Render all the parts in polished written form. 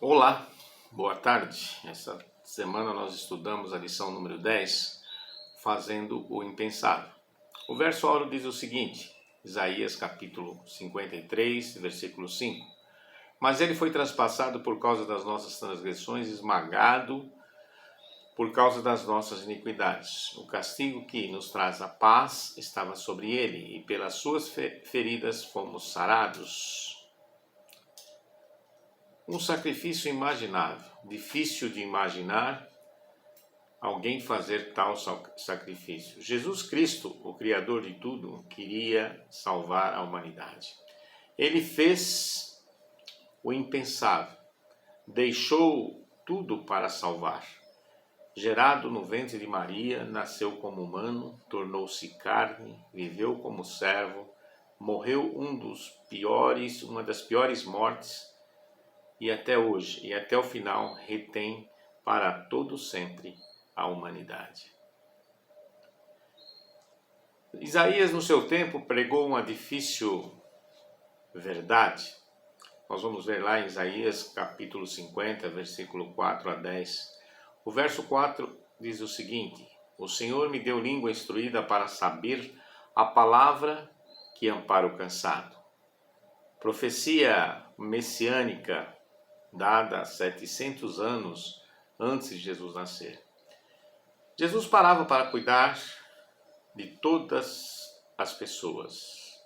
Olá, boa tarde. Essa semana nós estudamos a lição número 10, fazendo o impensável. O verso áureo diz o seguinte, Isaías capítulo 53, versículo 5. Mas ele foi transpassado por causa das nossas transgressões, esmagado por causa das nossas iniquidades. O castigo que nos traz a paz estava sobre ele, e pelas suas feridas fomos sarados. Um sacrifício imaginável, difícil de imaginar alguém fazer tal sacrifício. Jesus Cristo, o Criador de tudo, queria salvar a humanidade. Ele fez o impensável, deixou tudo para salvar. Gerado no ventre de Maria, nasceu como humano, tornou-se carne, viveu como servo, morreu uma das piores mortes, e até hoje, e até o final, retém para todo sempre a humanidade. Isaías, no seu tempo, pregou uma difícil verdade. Nós vamos ver lá em Isaías, capítulo 50, versículo 4 a 10. O verso 4 diz o seguinte: O Senhor me deu língua instruída para saber a palavra que ampara o cansado. Profecia messiânica dada 700 anos antes de Jesus nascer. Jesus parava para cuidar de todas as pessoas.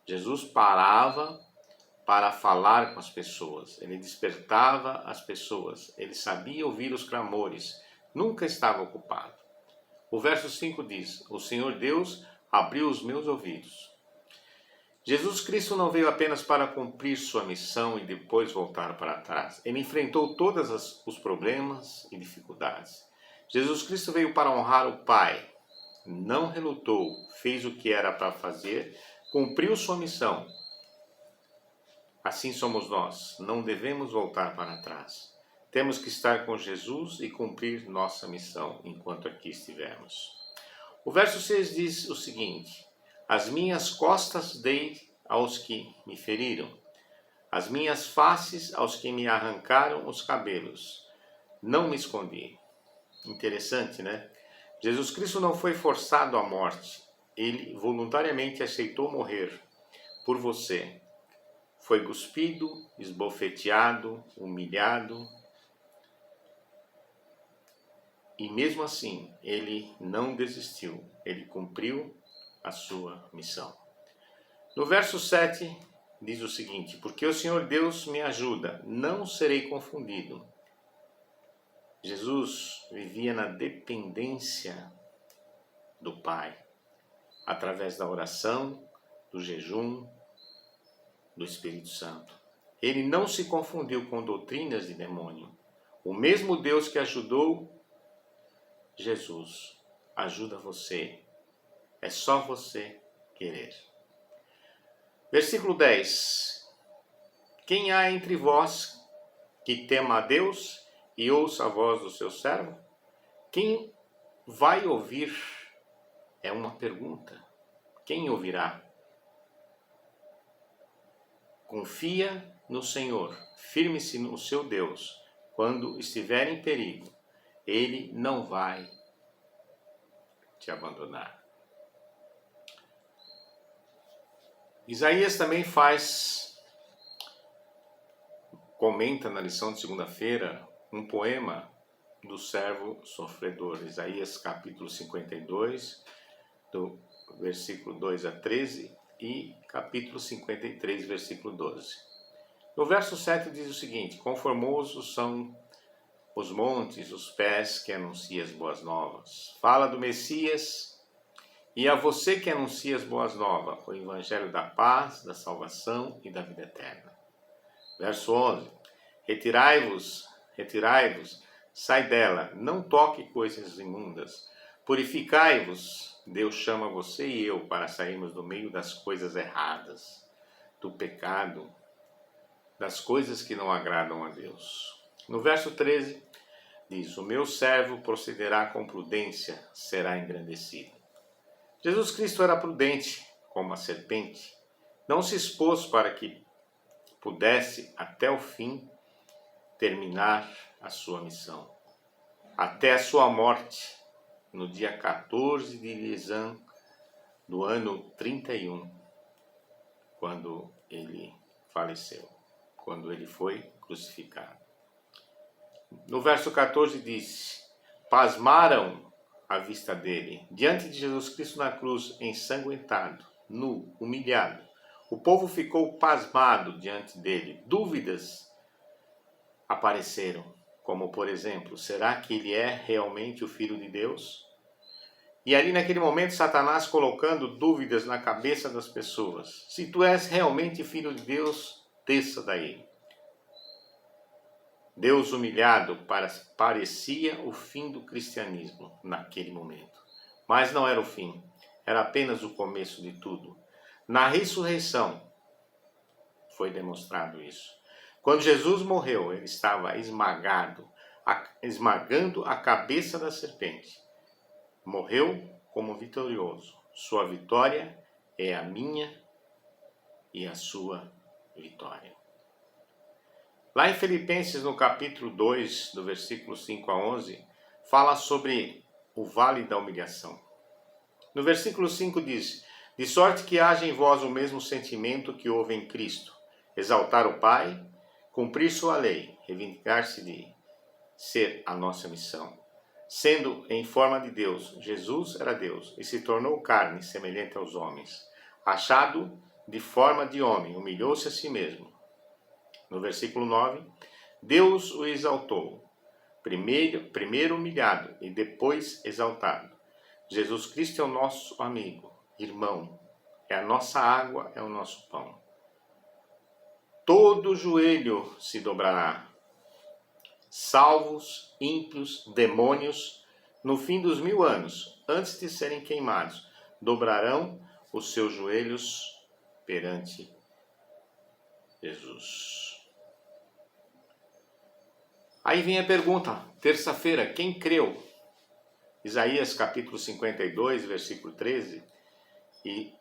Jesus parava para falar com as pessoas. Ele despertava as pessoas. Ele sabia ouvir os clamores. Nunca estava ocupado. O verso 5 diz: O Senhor Deus abriu os meus ouvidos. Jesus Cristo não veio apenas para cumprir sua missão e depois voltar para trás. Ele enfrentou todos os problemas e dificuldades. Jesus Cristo veio para honrar o Pai. Não relutou, fez o que era para fazer, cumpriu sua missão. Assim somos nós, não devemos voltar para trás. Temos que estar com Jesus e cumprir nossa missão enquanto aqui estivermos. O verso 6 diz o seguinte: As minhas costas dei aos que me feriram, as minhas faces aos que me arrancaram os cabelos. Não me escondi. Interessante, né? Jesus Cristo não foi forçado à morte. Ele voluntariamente aceitou morrer por você. Foi cuspido, esbofeteado, humilhado. E mesmo assim, ele não desistiu. Ele cumpriu a sua missão. No verso 7 diz o seguinte: Porque o Senhor Deus me ajuda, não serei confundido. Jesus vivia na dependência do Pai, através da oração, do jejum, do Espírito Santo. Ele não se confundiu com doutrinas de demônio. O mesmo Deus que ajudou Jesus ajuda você. É só você querer. Versículo 10. Quem há entre vós que tema a Deus e ouça a voz do seu servo? Quem vai ouvir? É uma pergunta. Quem ouvirá? Confia no Senhor, firme-se no seu Deus. Quando estiver em perigo, Ele não vai te abandonar. Isaías também comenta na lição de segunda-feira um poema do servo sofredor. Isaías capítulo 52, do versículo 2 a 13 e capítulo 53, versículo 12. No verso 7 diz o seguinte: Conformosos são os montes, os pés que anunciam as boas novas. Fala do Messias. E a você que anuncia as boas novas, o evangelho da paz, da salvação e da vida eterna. Verso 11. Retirai-vos, sai dela, não toque coisas imundas. Purificai-vos, Deus chama você e eu para sairmos do meio das coisas erradas, do pecado, das coisas que não agradam a Deus. No verso 13 diz: O meu servo procederá com prudência, será engrandecido. Jesus Cristo era prudente como a serpente. Não se expôs para que pudesse, até o fim, terminar a sua missão. Até a sua morte, no dia 14 de Nisan do ano 31, quando ele faleceu, quando ele foi crucificado. No verso 14 diz: pasmaram à vista dele, diante de Jesus Cristo na cruz, ensanguentado, nu, humilhado. O povo ficou pasmado diante dele. Dúvidas apareceram, como por exemplo, será que ele é realmente o Filho de Deus? E ali naquele momento Satanás colocando dúvidas na cabeça das pessoas. Se tu és realmente Filho de Deus, desça daí. Deus humilhado parecia o fim do cristianismo naquele momento. Mas não era o fim, era apenas o começo de tudo. Na ressurreição foi demonstrado isso. Quando Jesus morreu, ele estava esmagando a cabeça da serpente. Morreu como vitorioso. Sua vitória é a minha e a sua vitória. Lá em Filipenses, no capítulo 2, do versículo 5 a 11, fala sobre o vale da humilhação. No versículo 5 diz: de sorte que haja em vós o mesmo sentimento que houve em Cristo, exaltar o Pai, cumprir sua lei, reivindicar-se de ser a nossa missão. Sendo em forma de Deus, Jesus era Deus e se tornou carne, semelhante aos homens. Achado de forma de homem, humilhou-se a si mesmo. No versículo 9, Deus o exaltou, primeiro humilhado e depois exaltado. Jesus Cristo é o nosso amigo, irmão, é a nossa água, é o nosso pão. Todo joelho se dobrará, salvos, ímpios, demônios, no fim dos 1000 anos, antes de serem queimados, dobrarão os seus joelhos perante Jesus. Aí vem a pergunta, terça-feira, quem creu? Isaías capítulo 52, versículo 13 e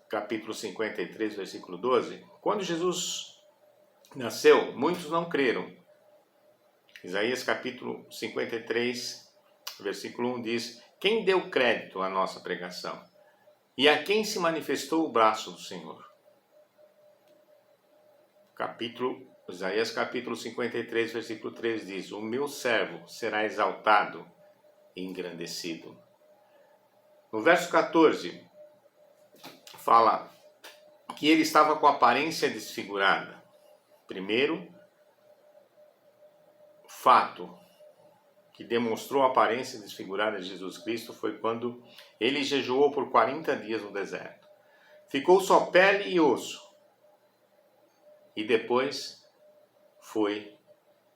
capítulo 53, versículo 12. Quando Jesus nasceu, muitos não creram. Isaías capítulo 53, versículo 1 diz: quem deu crédito à nossa pregação? E a quem se manifestou o braço do Senhor? Isaías capítulo 53, versículo 3 diz: o meu servo será exaltado e engrandecido. No verso 14, fala que ele estava com a aparência desfigurada. Primeiro fato que demonstrou a aparência desfigurada de Jesus Cristo foi quando ele jejuou por 40 dias no deserto. Ficou só pele e osso. E depois foi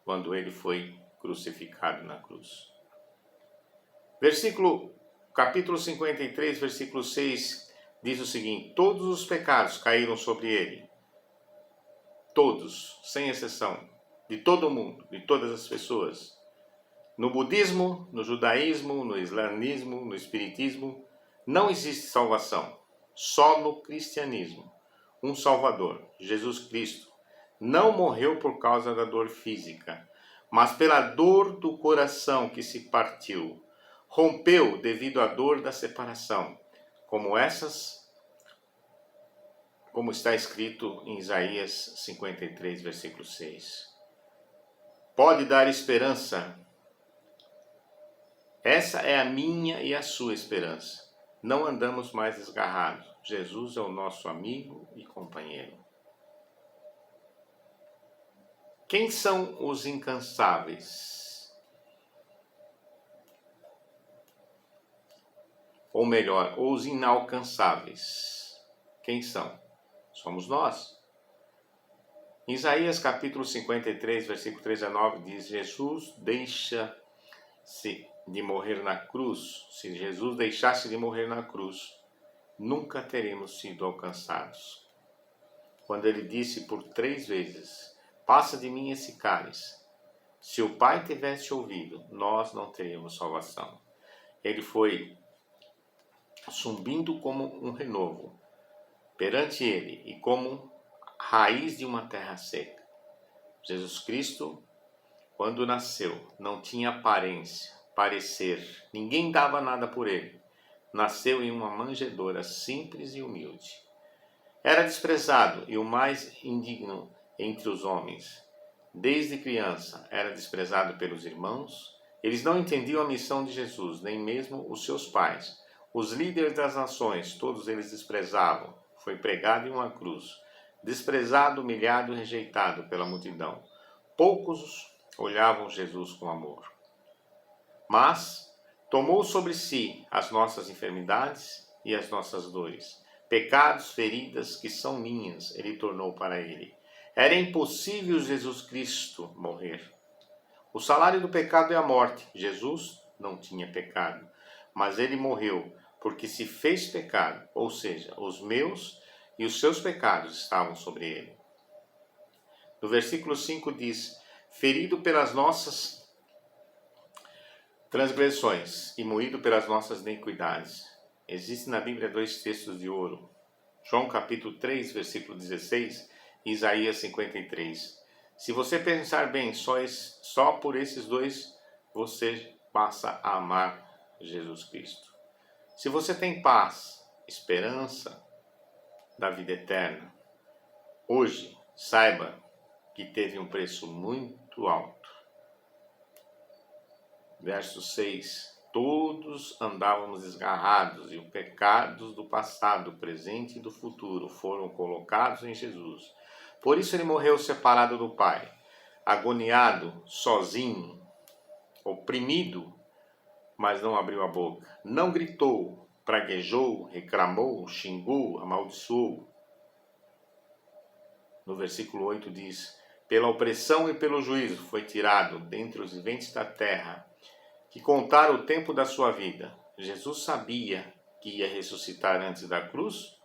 quando ele foi crucificado na cruz. Capítulo 53, versículo 6 diz o seguinte: todos os pecados caíram sobre ele. Todos, sem exceção, de todo mundo, de todas as pessoas. No budismo, no judaísmo, no islamismo, no espiritismo, não existe salvação. Só no cristianismo. Um Salvador, Jesus Cristo, não morreu por causa da dor física, mas pela dor do coração que se partiu. Rompeu devido à dor da separação, como está escrito em Isaías 53, versículo 6. Pode dar esperança. Essa é a minha e a sua esperança. Não andamos mais desgarrados. Jesus é o nosso amigo e companheiro. Quem são os incansáveis? Ou melhor, os inalcançáveis. Quem são? Somos nós. Em Isaías capítulo 53, versículo 3 a 9 diz: Jesus deixa-se de morrer na cruz. Se Jesus deixasse de morrer na cruz, nunca teremos sido alcançados. Quando ele disse por 3 vezes: passa de mim esse cálice. Se o Pai tivesse ouvido, nós não teríamos salvação. Ele foi subindo como um renovo perante ele e como raiz de uma terra seca. Jesus Cristo quando nasceu, não tinha aparência, parecer, ninguém dava nada por ele. Nasceu em uma manjedoura simples e humilde. Era desprezado e o mais indigno entre os homens. Desde criança era desprezado pelos irmãos. Eles não entendiam a missão de Jesus, nem mesmo os seus pais. Os líderes das nações, todos eles desprezavam. Foi pregado em uma cruz. Desprezado, humilhado e rejeitado pela multidão. Poucos olhavam Jesus com amor. Mas tomou sobre si as nossas enfermidades e as nossas dores. Pecados, feridas que são minhas, ele tornou para ele. Era impossível Jesus Cristo morrer. O salário do pecado é a morte. Jesus não tinha pecado, mas ele morreu porque se fez pecado, ou seja, os meus e os seus pecados estavam sobre ele. No versículo 5 diz: ferido pelas nossas transgressões e moído pelas nossas iniquidades. Existem na Bíblia dois textos de ouro. João capítulo 3, versículo 16 e Isaías 53. Se você pensar bem, só por esses dois você passa a amar Jesus Cristo. Se você tem paz, esperança da vida eterna, hoje saiba que teve um preço muito alto. Verso 6. Todos andávamos desgarrados e os pecados do passado, presente e do futuro foram colocados em Jesus. Por isso ele morreu separado do Pai, agoniado, sozinho, oprimido, mas não abriu a boca. Não gritou, praguejou, reclamou, xingou, amaldiçoou. No versículo 8 diz: pela opressão e pelo juízo foi tirado dentre os viventes da terra, que contaram o tempo da sua vida. Jesus sabia que ia ressuscitar antes da cruz?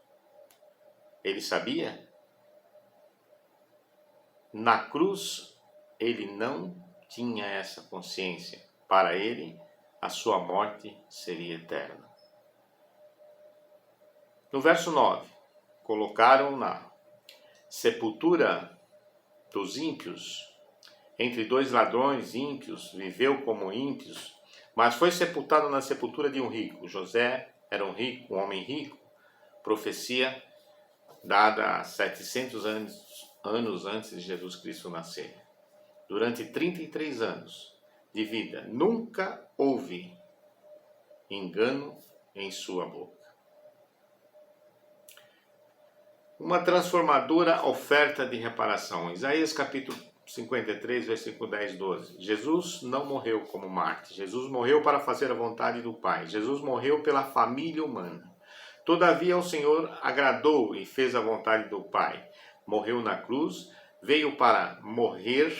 Ele sabia? Na cruz, ele não tinha essa consciência. Para ele, a sua morte seria eterna. No verso 9, colocaram na sepultura dos ímpios, entre dois ladrões ímpios, viveu como ímpios, mas foi sepultado na sepultura de um rico. José era um homem rico, profecia dada há 700 anos antes de Jesus Cristo nascer. Durante 33 anos de vida, nunca houve engano em sua boca. Uma transformadora oferta de reparação. Isaías capítulo 53, versículo 10, 12. Jesus não morreu como Marte. Jesus morreu para fazer a vontade do Pai. Jesus morreu pela família humana. Todavia o Senhor agradou e fez a vontade do Pai. Morreu na cruz, veio para morrer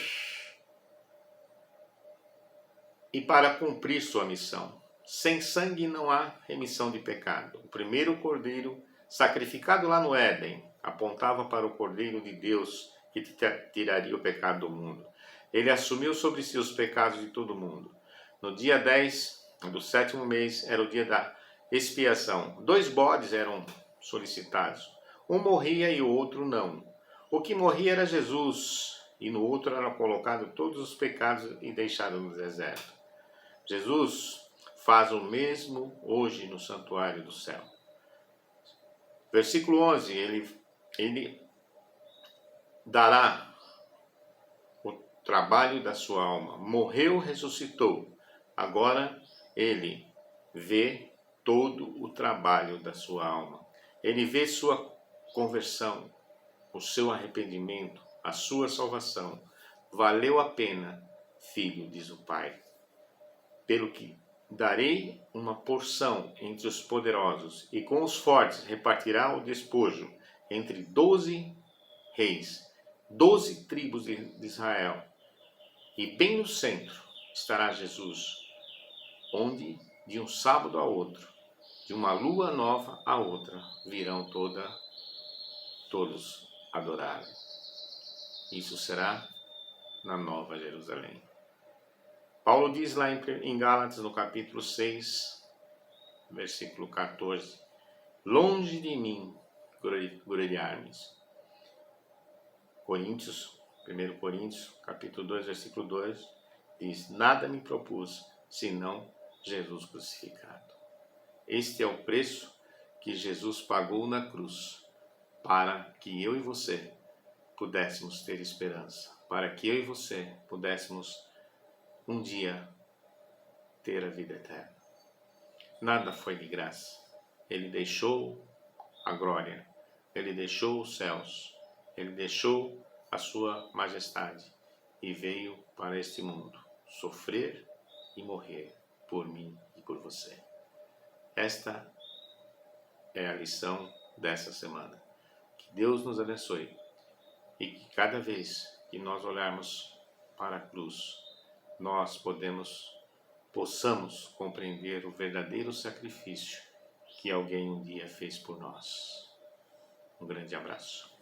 e para cumprir sua missão. Sem sangue não há remissão de pecado. O primeiro cordeiro, sacrificado lá no Éden, apontava para o Cordeiro de Deus que tiraria o pecado do mundo. Ele assumiu sobre si os pecados de todo mundo. No dia 10 do 7º mês era o dia da expiação. 2 bodes eram solicitados. Um morria e o outro não. O que morria era Jesus, e no outro eram colocados todos os pecados e deixados no deserto. Jesus faz o mesmo hoje no santuário do céu. Versículo 11, ele dará o trabalho da sua alma. Morreu, ressuscitou. Agora ele vê todo o trabalho da sua alma. Ele vê sua conversão, o seu arrependimento, a sua salvação. Valeu a pena, filho, diz o Pai. Pelo que darei uma porção entre os poderosos, e com os fortes repartirá o despojo entre 12 reis, 12 tribos de Israel. E bem no centro estará Jesus, onde de um sábado a outro, de uma lua nova a outra, virão todos adorar. Isso será na Nova Jerusalém. Paulo diz lá em Gálatas, no capítulo 6, versículo 14, longe de mim gloriar-me. 1 Coríntios, capítulo 2, versículo 2, diz: nada me propus, senão Jesus crucificado. Este é o preço que Jesus pagou na cruz, para que eu e você pudéssemos ter esperança, para que eu e você pudéssemos um dia ter a vida eterna. Nada foi de graça. Ele deixou a glória, ele deixou os céus, ele deixou a sua majestade e veio para este mundo sofrer e morrer por mim e por você. Esta é a lição dessa semana. Que Deus nos abençoe e que cada vez que nós olharmos para a cruz, nós possamos compreender o verdadeiro sacrifício que alguém um dia fez por nós. Um grande abraço.